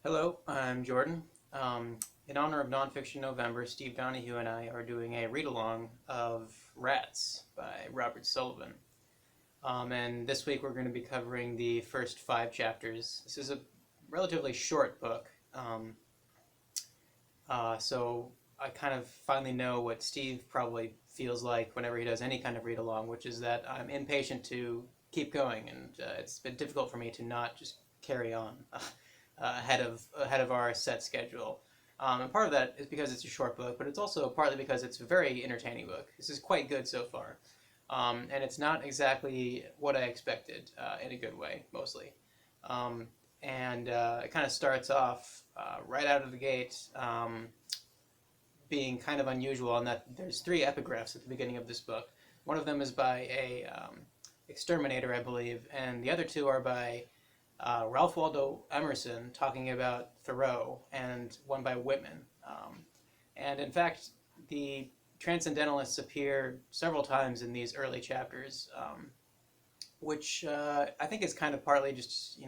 Hello, I'm Jordan. In honor of Nonfiction November, Steve Donahue and I are doing a read-along of Rats by Robert Sullivan. And this week we're going to be covering the first 5 chapters. This is a relatively short book, so I kind of finally know what Steve probably feels like whenever he does any kind of read-along, which is that I'm impatient to keep going, and it's been difficult for me to not just carry on ahead of our set schedule. And part of that is because it's a short book, but it's also partly because it's a very entertaining book. This is quite good so far, and it's not exactly what I expected in a good way, mostly. Um, and It kind of starts off right out of the gate, being kind of unusual in that there's 3 epigraphs at the beginning of this book. One of them is by a exterminator, I believe, and the other 2 are by Ralph Waldo Emerson talking about Thoreau, and one by Whitman. And in fact, the transcendentalists appear several times in these early chapters, which I think is kind of partly just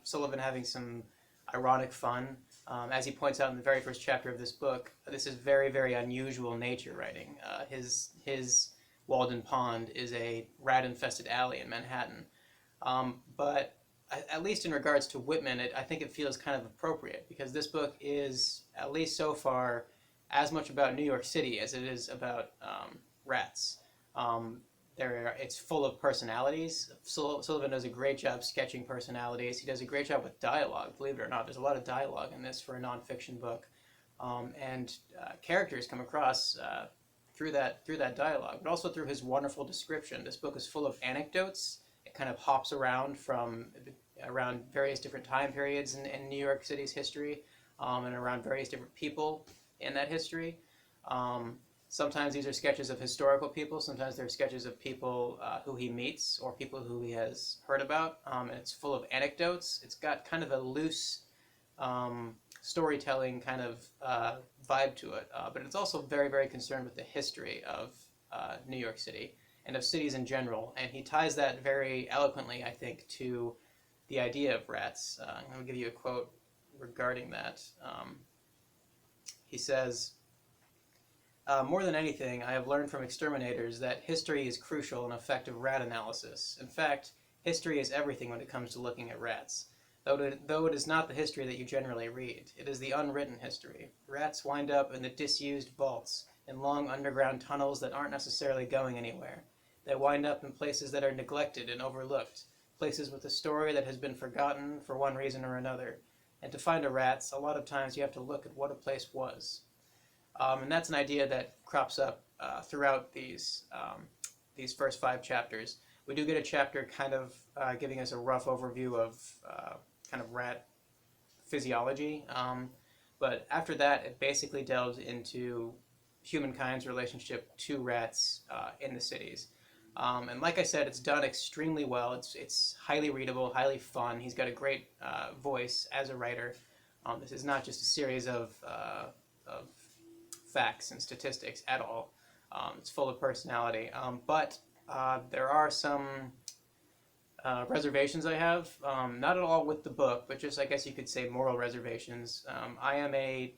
Sullivan having some ironic fun. As he points out in the very first chapter of this book, this is very, very unusual nature writing. His Walden Pond is a rat-infested alley in Manhattan, but at least in regards to Whitman, I think it feels kind of appropriate because this book is, at least so far, as much about New York City as it is about rats. Um, it's full of personalities. Sullivan does a great job sketching personalities. He does a great job with dialogue, believe it or not. There's a lot of dialogue in this for a nonfiction book. And Characters come across through that dialogue, but also through his wonderful description. This book is full of anecdotes. It kind of hops around various different time periods in New York City's history, and around various different people in that history. Um, Sometimes these are sketches of historical people. Sometimes they're sketches of people who he meets or people who he has heard about. And it's full of anecdotes. It's got kind of a loose storytelling kind of vibe to it, but it's also very, very concerned with the history of New York City and of cities in general. And he ties that very eloquently, I think, to the idea of rats. I'm going to give you a quote regarding that. He says, more than anything, I have learned from exterminators that history is crucial in effective rat analysis. In fact, history is everything when it comes to looking at rats. Though it is not the history that you generally read, it is the unwritten history. Rats wind up in the disused vaults, in long underground tunnels that aren't necessarily going anywhere. They wind up in places that are neglected and overlooked, places with a story that has been forgotten for one reason or another. And to find a rat's, a lot of times you have to look at what a place was. And that's an idea that crops up throughout these first 5 chapters. We do get a chapter kind of giving us a rough overview of kind of rat physiology, but after that, it basically delves into humankind's relationship to rats in the cities. And like I said, it's done extremely well. It's highly readable, highly fun. He's got a great voice as a writer. This is not just a series of facts and statistics at all. It's full of personality. But there are some reservations I have, not at all with the book, but just, I guess you could say, moral reservations. I am a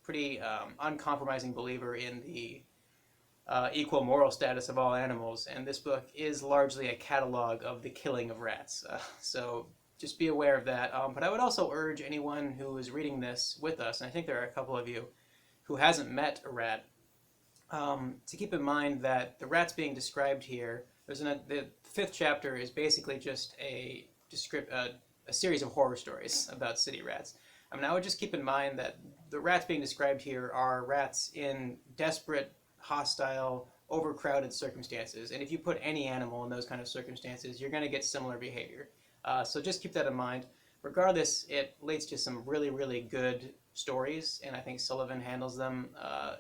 pretty uncompromising believer in the equal moral status of all animals, and this book is largely a catalog of the killing of rats. So just be aware of that. But I would also urge anyone who is reading this with us, and I think there are a couple of you, who hasn't met a rat, to keep in mind that the rats being described here, the 5th chapter is basically just a series of horror stories about city rats. I mean, I would just keep in mind that the rats being described here are rats in desperate, hostile, overcrowded circumstances. And if you put any animal in those kind of circumstances, you're going to get similar behavior. So just keep that in mind. Regardless, it leads to some really, really good stories, and I think Sullivan handles them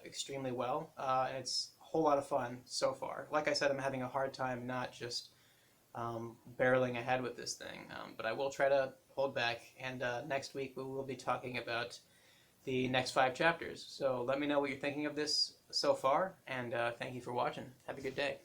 extremely well. And it's a whole lot of fun so far. Like I said, I'm having a hard time not just barreling ahead with this thing, but I will try to hold back. And next week we will be talking about the next 5 chapters. So let me know what you're thinking of this so far, and thank you for watching. Have a good day.